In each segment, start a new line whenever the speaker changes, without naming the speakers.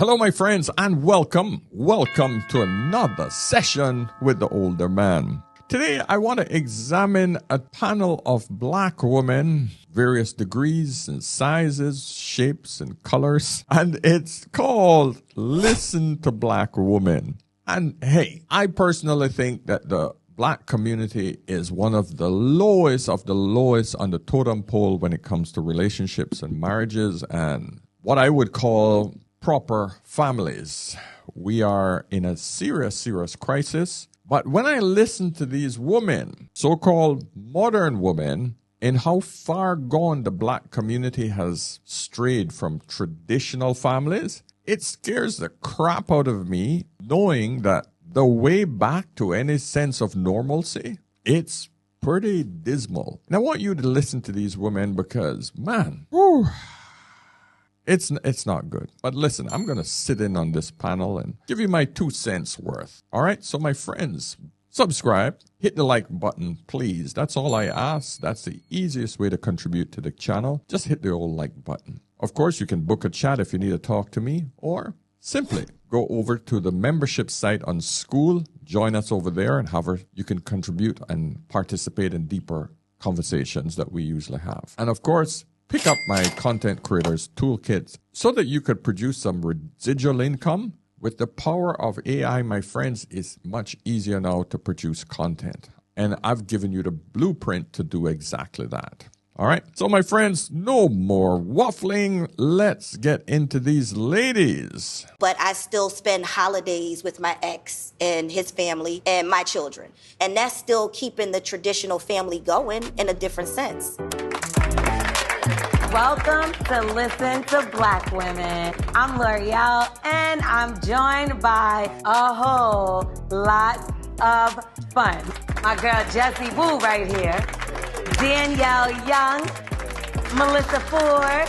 Hello, my friends, and welcome to another session with the older man. Today, I want to examine a panel of black women, various degrees and sizes, shapes and colors, and it's called Listen to Black Women. And hey, I personally think that the black community is one of the lowest on the totem pole when it comes to relationships and marriages and what I would call proper families. We are in a serious crisis. But when I listen to these women, so-called modern women, in how far gone the black community has strayed from traditional families, it scares the crap out of me knowing that the way back to any sense of normalcy, it's pretty dismal. And I want you to listen to these women because, man, it's not good. But listen, I'm going to sit in on this panel and give you my 2 cents worth. All right? So my friends, subscribe, hit the like button, please. That's all I ask. That's the easiest way to contribute to the channel. Just hit the old like button. Of course, you can book a chat if you need to talk to me, or simply go over to the membership site on School, join us over there, and you can contribute and participate in deeper conversations that we usually have. And of course, pick up my Content Creators Toolkit so that you could produce some residual income. With the power of AI, my friends, it's much easier now to produce content. And I've given you the blueprint to do exactly that. All right. So, my friends, no more waffling. Let's get into these ladies.
But I still spend holidays with my ex and his family and my children. And that's still keeping the traditional family going in a different sense.
Welcome to Listen to Black Women. I'm L'Oreal, and I'm joined by a whole lot of fun. My girl Jessie Wu right here, Danielle Young, Melissa Ford,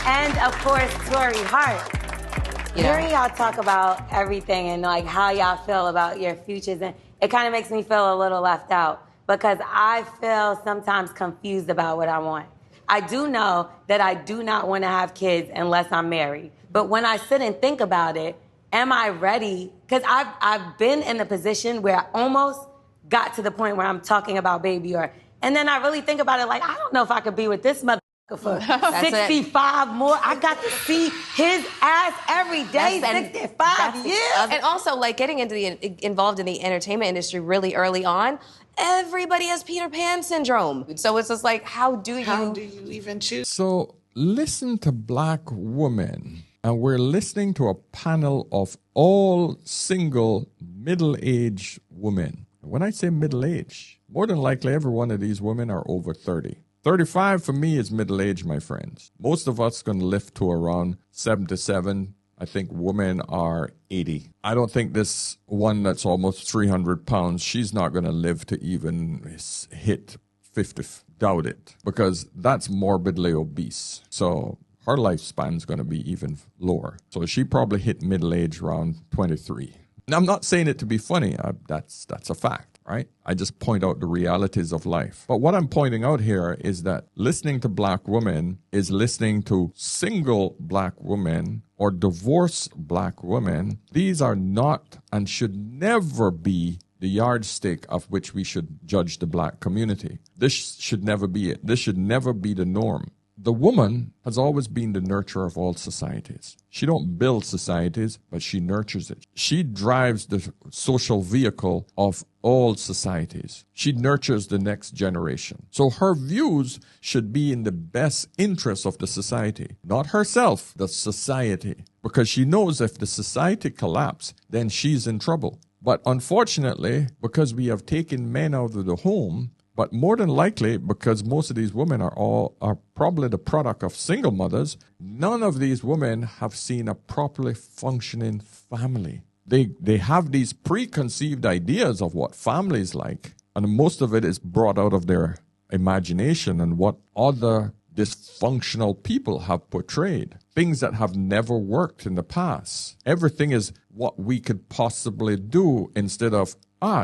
and of course Tori Hart. Hearing y'all talk about everything and like how y'all feel about your futures, and it kind of makes me feel a little left out because I feel sometimes confused about what I want. I do know that I do not want to have kids unless I'm married. But when I sit and think about it, am I ready? Because I've been in a position where I almost got to the point where I'm talking about baby, and then I really think about it like, I don't know if I could be with this motherfucker for 65 more. I got to see his ass every day, 65 years.
And also, like, getting involved in the entertainment industry really early on, everybody has Peter Pan syndrome. So it's just like, how do you
even choose?
So listen to Black Women, and we're listening to a panel of all single middle-aged women. When I say middle-aged, more than likely every one of these women are over 30. 35 for me is middle-aged, my friends. Most of us going to live to around 77. I think women are 80. I don't think this one that's almost 300 pounds, she's not going to live to even hit 50. Doubt it, because that's morbidly obese. So her lifespan's going to be even lower. So she probably hit middle age around 23. Now, I'm not saying it to be funny. That's a fact, right? I just point out the realities of life. But what I'm pointing out here is that listening to black women is listening to single black women or divorced black women. These are not and should never be the yardstick of which we should judge the black community. This should never be it. This should never be the norm. The woman has always been the nurturer of all societies. She don't build societies, but she nurtures it. She drives the social vehicle of all societies. She nurtures the next generation. So her views should be in the best interest of the society, not herself, the society, because she knows if the society collapses, then she's in trouble. But unfortunately, because we have taken men out of the home, but more than likely, because most of these women are probably the product of single mothers, none of these women have seen a properly functioning family. They have these preconceived ideas of what family is like, and most of it is brought out of their imagination and what other dysfunctional people have portrayed. Things that have never worked in the past. Everything is what we could possibly do instead of,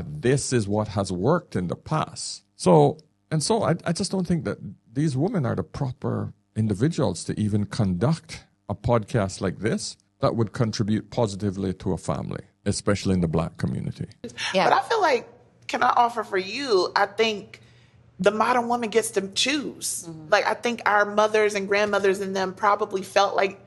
this is what has worked in the past. So I just don't think that these women are the proper individuals to even conduct a podcast like this. that would contribute positively to a family, especially in the Black community.
Yeah.
But I feel like, can I offer for you, I think the modern woman gets to choose. Like, I think our mothers and grandmothers and them probably felt like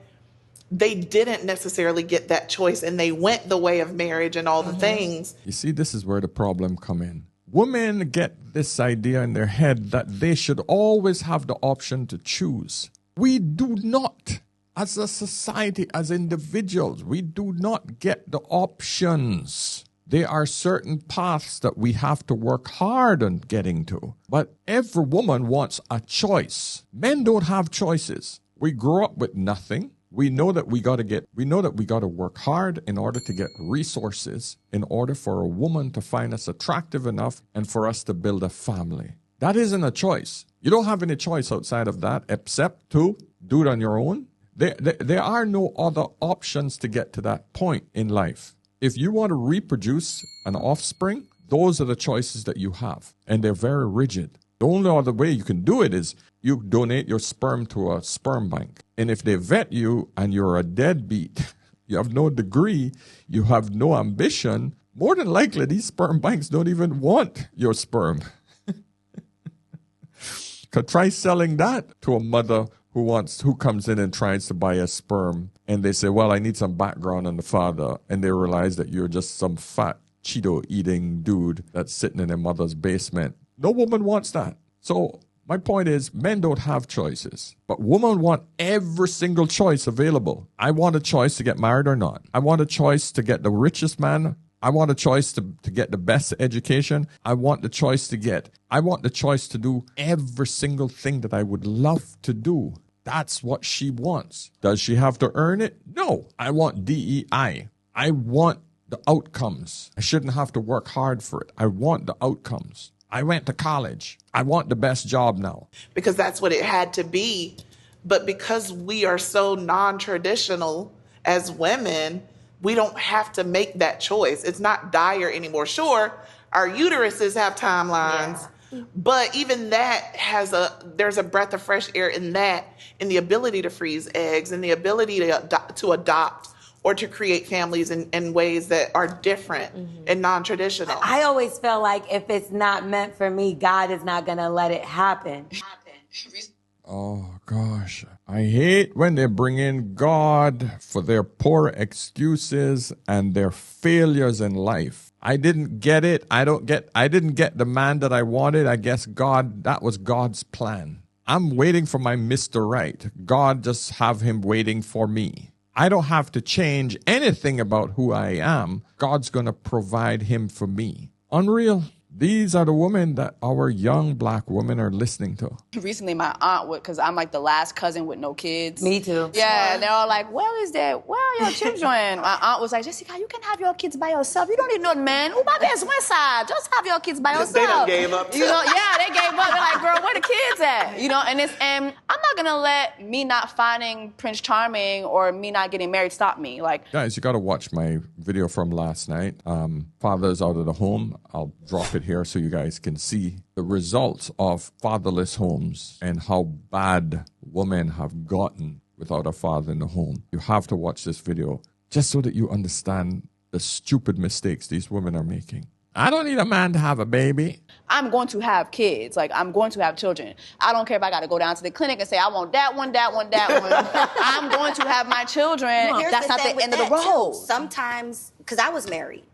they didn't necessarily get that choice and they went the way of marriage and all the things.
You see, this is where the problem come in. Women get this idea in their head that they should always have the option to choose. We do not. As a society, as individuals, we do not get the options. There are certain paths that we have to work hard on getting to. But every woman wants a choice. Men don't have choices. We grow up with nothing. We know that we got to work hard in order to get resources in order for a woman to find us attractive enough and for us to build a family. That isn't a choice. You don't have any choice outside of that except to do it on your own. There are no other options to get to that point in life. If you want to reproduce an offspring, those are the choices that you have, and they're very rigid. The only other way you can do it is you donate your sperm to a sperm bank. And if they vet you and you're a deadbeat, you have no degree, you have no ambition, more than likely these sperm banks don't even want your sperm. Could try selling that to a mother who comes in and tries to buy a sperm, and they say, well, I need some background on the father, and they realize that you're just some fat Cheeto-eating dude that's sitting in their mother's basement. No woman wants that. So my point is, men don't have choices, but women want every single choice available. I want a choice to get married or not. I want a choice to get the richest man. I want a choice to get the best education. I want the choice to do every single thing that I would love to do. That's what she wants. Does she have to earn it? No. I want DEI. I want the outcomes. I shouldn't have to work hard for it. I want the outcomes. I went to college. I want the best job now.
Because that's what it had to be. But because we are so non-traditional as women, we don't have to make that choice. It's not dire anymore. Sure, our uteruses have timelines, but even that there's a breath of fresh air in that, in the ability to freeze eggs, and the ability to adopt or to create families in ways that are different and non-traditional.
I always feel like if it's not meant for me, God is not going to let it happen.
Oh, gosh. I hate when they bring in God for their poor excuses and their failures in life. I didn't get it. I didn't get the man that I wanted. I guess that was God's plan. I'm waiting for my Mr. Right. God just have him waiting for me. I don't have to change anything about who I am. God's going to provide him for me. Unreal. These are the women that our young Black women are listening to.
Recently, my aunt because I'm like the last cousin with no kids.
Me too.
Yeah, and they're all like, where your children? My aunt was like, Jessica, you can have your kids by yourself. You don't need no man. Oh, my best one side. Just have your kids by yourself.
They done gave up too.
You know, yeah, they gave up. They're like, girl, where the kids at? You know, and I'm not going to let me not finding Prince Charming or me not getting married stop me. Like,
guys, you got to watch my video from last night. Fathers Out of the Home. I'll drop it here so you guys can see the results of fatherless homes and how bad women have gotten without a father in the home. You have to watch this video just so that you understand the stupid mistakes these women are making. I don't need a man to have a baby.
I'm going to have kids. Like, I'm going to have children. I don't care if I got to go down to the clinic and say, I want that one. I'm going to have my children. That's not the end of the road.
Sometimes, because I was married,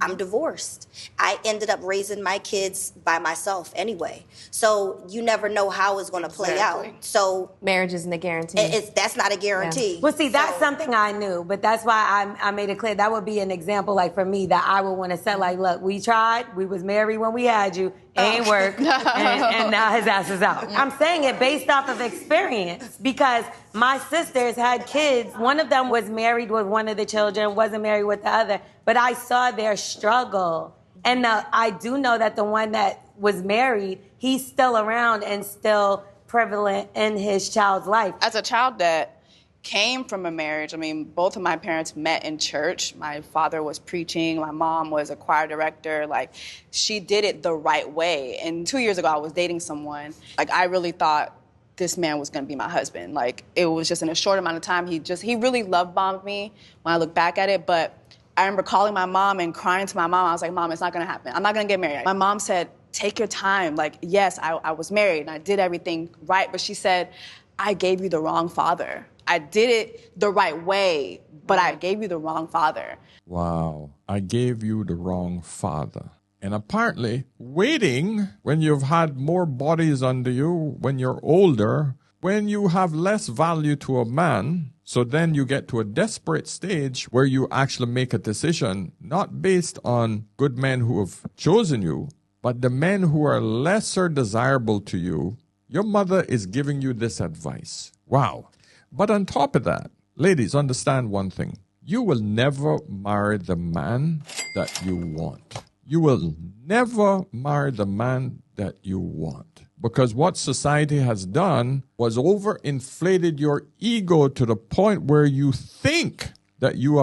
I'm divorced. I ended up raising my kids by myself anyway. So you never know how it's going to play out. So
marriage isn't a guarantee.
That's not a guarantee.
Yeah. Well, see, that's something I knew, but that's why I made it clear. That would be an example, like, for me, that I would want to set, like, look, we tried. We was married when we had you. Ain't work. and now his ass is out. I'm saying it based off of experience because my sisters had kids. One of them was married with one of the children, wasn't married with the other. But I saw their struggle. And I do know that the one that was married, he's still around and still prevalent in his child's life.
As a child that came from a marriage, I mean, both of my parents met in church. My father was preaching. My mom was a choir director. Like, she did it the right way. And 2 years ago, I was dating someone. Like, I really thought this man was going to be my husband. Like, it was just in a short amount of time. He really love bombed me when I look back at it. But I remember calling my mom and crying to my mom. I was like, Mom, it's not going to happen. I'm not going to get married. My mom said, take your time. Like, yes, I was married and I did everything right. But she said, I gave you the wrong father. I did it the right way, but I gave you the wrong father.
Wow. I gave you the wrong father. And apparently, waiting when you've had more bodies under you, when you're older, when you have less value to a man, so then you get to a desperate stage where you actually make a decision, not based on good men who have chosen you, but the men who are lesser desirable to you. Your mother is giving you this advice. Wow. But on top of that, ladies, understand one thing. You will never marry the man that you want. You will never marry the man that you want. Because what society has done was overinflated your ego to the point where you think that you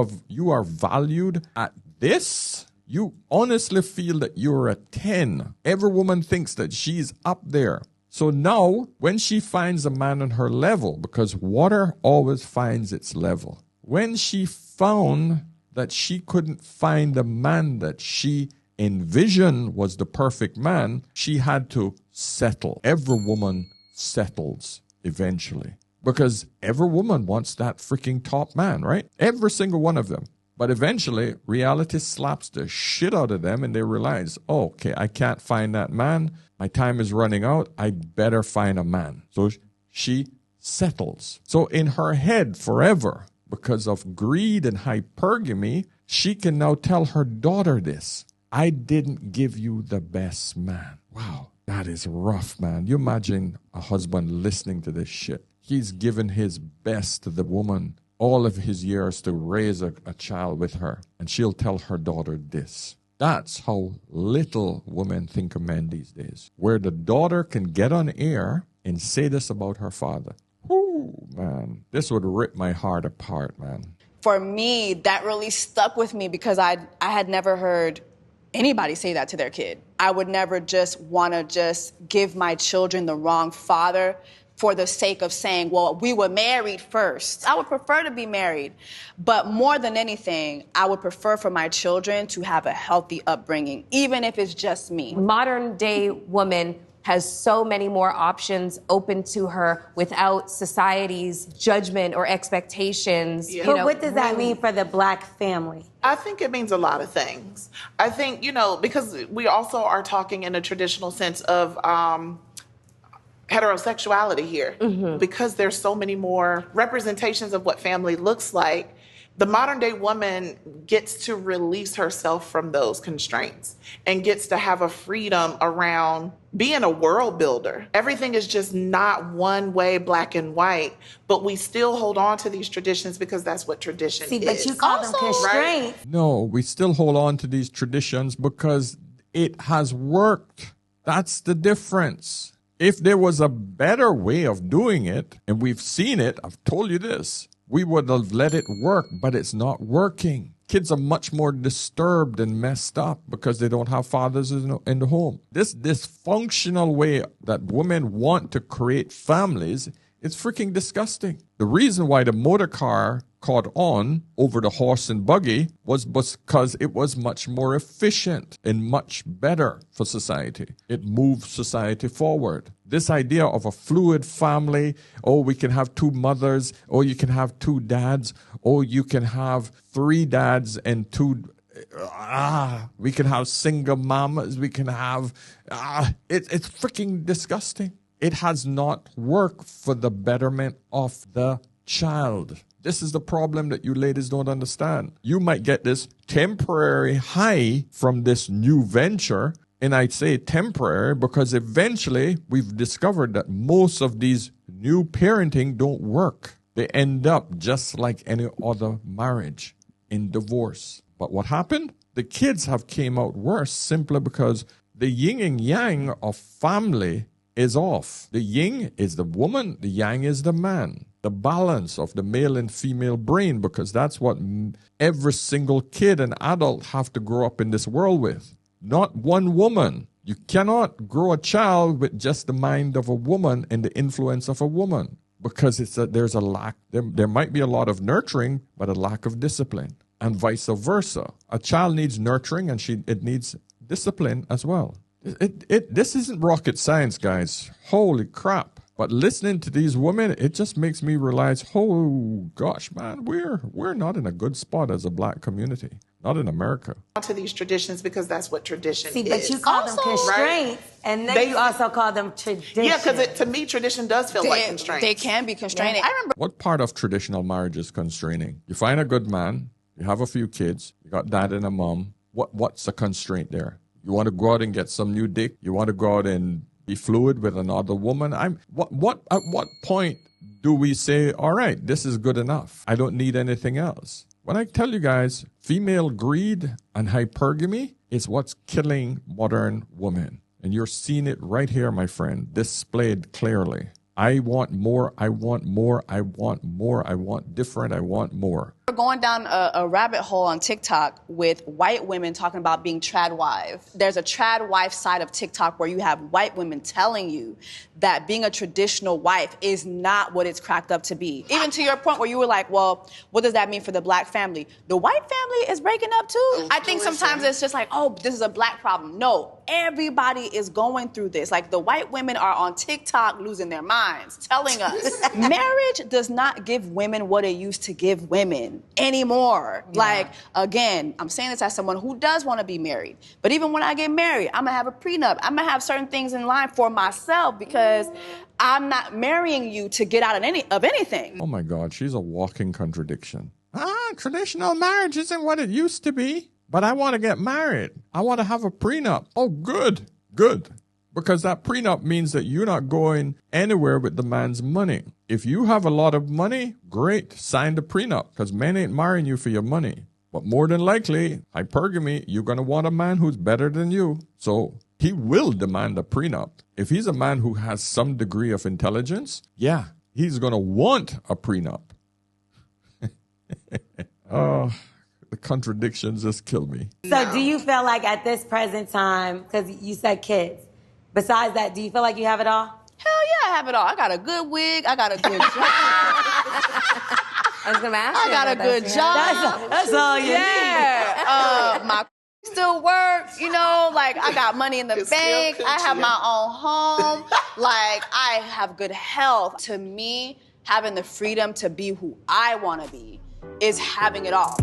are valued at this. You honestly feel that you're a 10. Every woman thinks that she's up there. So now, when she finds a man on her level, because water always finds its level, when she found that she couldn't find a man that she envisioned was the perfect man, she had to settle. Every woman settles eventually because every woman wants that freaking top man, right? Every single one of them. But eventually, reality slaps the shit out of them and they realize, oh, okay, I can't find that man. My time is running out. I better find a man. So she settles. So in her head forever, because of greed and hypergamy, she can now tell her daughter this. I didn't give you the best man. Wow, that is rough, man. You imagine a husband listening to this shit. He's given his best to the woman all of his years to raise a child with her. And she'll tell her daughter this. That's how little women think of men these days. Where the daughter can get on air and say this about her father. Whoo, man. This would rip my heart apart, man.
For me, that really stuck with me because I had never heard anybody say that to their kid. I would never just want to just give my children the wrong father for the sake of saying, well, we were married first. I would prefer to be married. But more than anything, I would prefer for my children to have a healthy upbringing, even if it's just me.
Modern day woman has so many more options open to her without society's judgment or expectations.
Yeah.
But what does that mean for the Black family?
I think it means a lot of things. I think, because we also are talking in a traditional sense of heterosexuality here. Mm-hmm. Because there's so many more representations of what family looks like. The modern day woman gets to release herself from those constraints and gets to have a freedom around being a world builder. Everything is just not one way, black and white, but we still hold on to these traditions because that's what tradition is.
See, but you call them constraints.
Right?
No, we still hold on to these traditions because it has worked. That's the difference. If there was a better way of doing it, and we've seen it, I've told you this, we would have let it work, but it's not working. Kids are much more disturbed and messed up because they don't have fathers in the home. This dysfunctional way that women want to create families is freaking disgusting. The reason why the motor car caught on over the horse and buggy was because it was much more efficient and much better for society. It moved society forward. This idea of a fluid family, oh, we can have two mothers, or you can have two dads, or you can have three dads and two, we can have single mamas, we can have, it's freaking disgusting. It has not worked for the betterment of the child. This is the problem that you ladies don't understand. You might get this temporary high from this new venture, and I'd say temporary because eventually we've discovered that most of these new parenting don't work. They end up just like any other marriage, in divorce. But what happened? The kids have came out worse simply because the yin and yang of family is off. The yin is the woman, the yang is the man. The balance of the male and female brain, because that's what every single kid and adult have to grow up in this world with. Not one woman. You cannot grow a child with just the mind of a woman and the influence of a woman, because there's a lack. There might be a lot of nurturing, but a lack of discipline, and vice versa. A child needs nurturing, and it needs discipline as well. This isn't rocket science, guys. Holy crap. But listening to these women, it just makes me realize, oh gosh, man, we're not in a good spot as a black community. Not in America.
To these traditions, because that's what tradition is.
But you call them constraints, right? And then you also call them tradition.
Yeah, because to me, tradition does feel like constraints.
They can be constraining.
Yeah. I remember.
What part of traditional marriage is constraining? You find a good man, you have a few kids, you got dad and a mom. What's the constraint there? You want to go out and get some new dick? You want to go out and be fluid with another woman? At what point do we say, all right, this is good enough, I don't need anything else? When I tell you guys, female greed and hypergamy is what's killing modern women. And you're seeing it right here, my friend, displayed clearly. I want more, I want more, I want more, I want different, I want more.
We're going down a rabbit hole on TikTok with white women talking about being trad wife. There's a trad wife side of TikTok where you have white women telling you that being a traditional wife is not what it's cracked up to be. Even to your point where you were like, well, what does that mean for the black family? The white family is breaking up too. I think sometimes it's just like, oh, this is a black problem. No, everybody is going through this. Like, the white women are on TikTok losing their minds, telling us marriage does not give women what it used to give women anymore. Yeah. Like, again, I'm saying this as someone who does want to be married. But even when I get married, I'm going to have a prenup. I'm going to have certain things in line for myself, because I'm not marrying you to get out of anything.
Oh my God, she's a walking contradiction. Traditional marriage isn't what it used to be, but I want to get married. I want to have a prenup. Oh, good. Because that prenup means that you're not going anywhere with the man's money. If you have a lot of money, great, sign the prenup, because men ain't marrying you for your money. But more than likely, hypergamy, you're going to want a man who's better than you. So he will demand a prenup. If he's a man who has some degree of intelligence, yeah, he's going to want a prenup. Oh, the contradictions just kill me.
So do you feel like at this present time, because you said kids, besides that, do you feel like you have it all?
Hell yeah, I have it all. I got a good wig. I got a good job.
I was going to ask you.
I got a good job.
That's all you need.
My still works, like, I got money in the bank. I have my own home. Like, I have good health. To me, having the freedom to be who I want to be is having it all.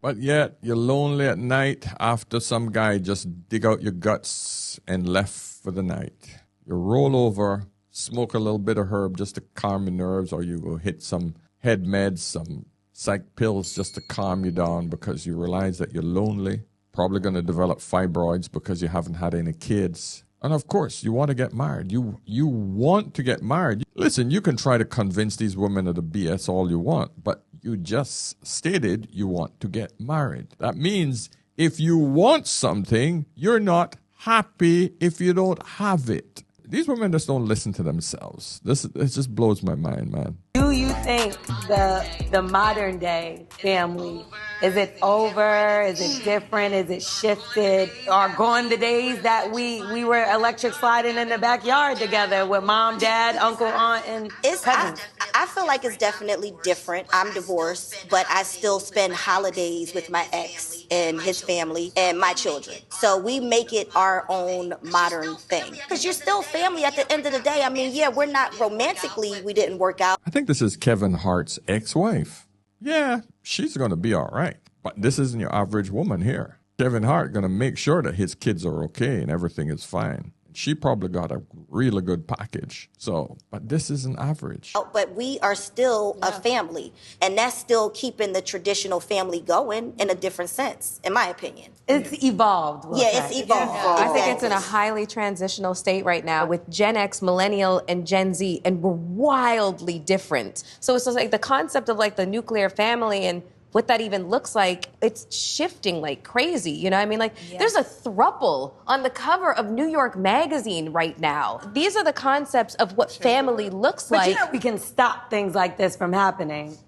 But yet, you're lonely at night after some guy just dig out your guts and left for the night. You roll over, smoke a little bit of herb just to calm your nerves, or you go hit some head meds, some psych pills just to calm you down because you realize that you're lonely. Probably going to develop fibroids because you haven't had any kids. And of course, you want to get married. You want to get married. Listen, you can try to convince these women of the BS all you want, but you just stated you want to get married. That means if you want something, you're not happy if you don't have it. These women just don't listen to themselves. It just blows my mind, man.
Do you think the modern day family, is it over? Is it different? Is it shifted? Are gone the days that we were electric sliding in the backyard together with mom, dad, uncle, aunt, and cousins?
I feel like it's definitely different. I'm divorced, but I still spend holidays with my ex and his family and my children. So we make it our own modern thing. Because you're still family at the end of the day. I mean, yeah, we're not romantically, we didn't work out.
I think this is Kevin Hart's ex-wife. Yeah, she's going to be all right. But this isn't your average woman here. Kevin Hart going to make sure that his kids are okay and everything is fine. She probably got a really good package. So, but this isn't average.
Oh, but we are still a family. And that's still keeping the traditional family going in a different sense, in my opinion.
It's evolved.
It's evolved.
I think it's in a highly transitional state right now with Gen X, Millennial, and Gen Z, and we're wildly different. So it's just like the concept of like the nuclear family and what that even looks like, it's shifting like crazy. You know what I mean? Like, there's a throuple on the cover of New York Magazine right now. These are the concepts of what family looks like.
But we can stop things like this from happening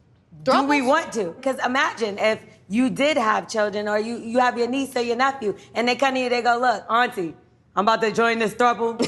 Do we want to? Because imagine if you did have children or you have your niece or your nephew and they come to you, they go, look, auntie, I'm about to join this throuple.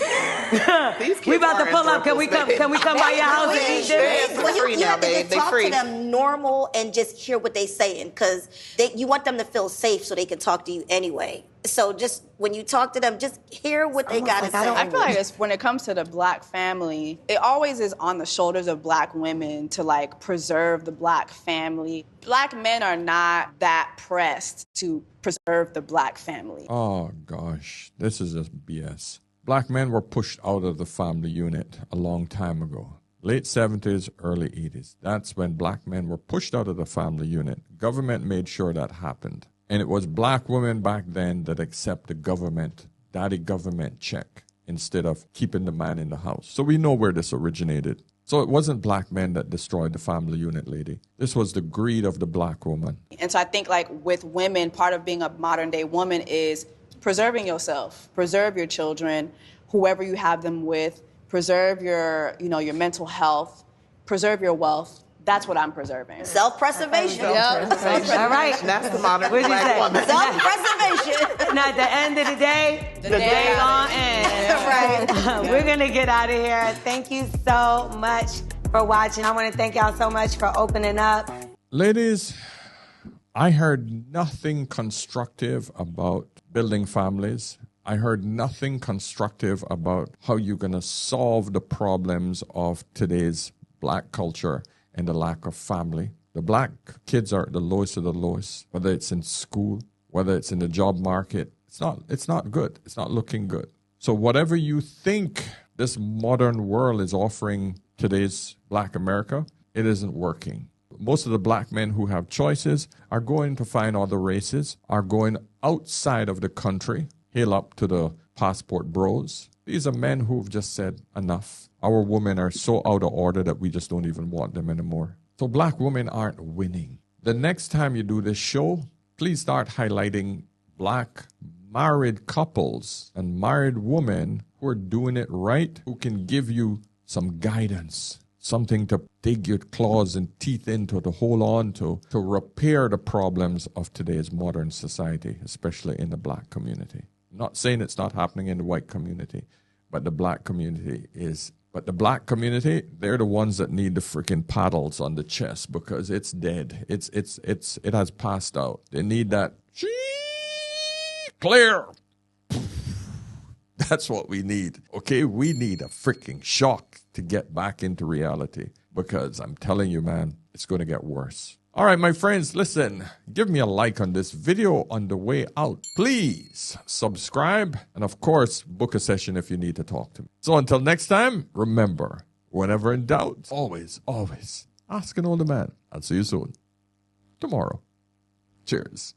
We about to pull up. Can we come by your house and eat dinner?
Well, you have to just talk to them normal and just hear what they saying, because you want them to feel safe so they can talk to you anyway. So just when you talk to them, just hear what they got to say.
I feel like when it comes to the Black family, it always is on the shoulders of Black women to like preserve the Black family. Black men are not that pressed to preserve the Black family.
Oh, gosh. This is just BS. Black men were pushed out of the family unit a long time ago. Late 70s, early 80s. That's when Black men were pushed out of the family unit. Government made sure that happened. And it was Black women back then that accept the government, daddy government check, instead of keeping the man in the house. So we know where this originated. So it wasn't Black men that destroyed the family unit, lady. This was the greed of the Black woman.
And so I think like with women, part of being a modern day woman is preserving yourself, preserve your children, whoever you have them with, preserve your mental health, preserve your wealth. That's what I'm preserving.
Self-preservation.
Yep. All right.
That's the modern
What'd you
Black
say?
woman.
Self-preservation.
And at the end of the day, the day gonna end.
Right.
We're going to get out of here. Thank you so much for watching. I want to thank y'all so much for opening up.
Ladies, I heard nothing constructive about building families. I heard nothing constructive about how you're going to solve the problems of today's Black culture and the lack of family. The Black kids are the lowest of the lowest, whether it's in school, whether it's in the job market. It's not good. It's not looking good. So whatever you think this modern world is offering today's Black America, it isn't working. Most of the Black men who have choices are going to find other races, are going outside of the country, hail up to the passport bros. These are men who've just said enough. Our women are so out of order that we just don't even want them anymore. So Black women aren't winning. The next time you do this show, please start highlighting Black married couples and married women who are doing it right, who can give you some guidance, something to dig your claws and teeth into, to hold on to repair the problems of today's modern society, especially in the Black community. I'm not saying it's not happening in the white community, but the Black community is. But the Black community, they're the ones that need the freaking paddles on the chest because it's dead. It has passed out. They need that clear. That's what we need. Okay, we need a freaking shock to get back into reality because I'm telling you, man, it's going to get worse. All right, my friends, listen, give me a like on this video on the way out. Please subscribe and, of course, book a session if you need to talk to me. So until next time, remember, whenever in doubt, always ask an older man. I'll see you soon. Tomorrow. Cheers.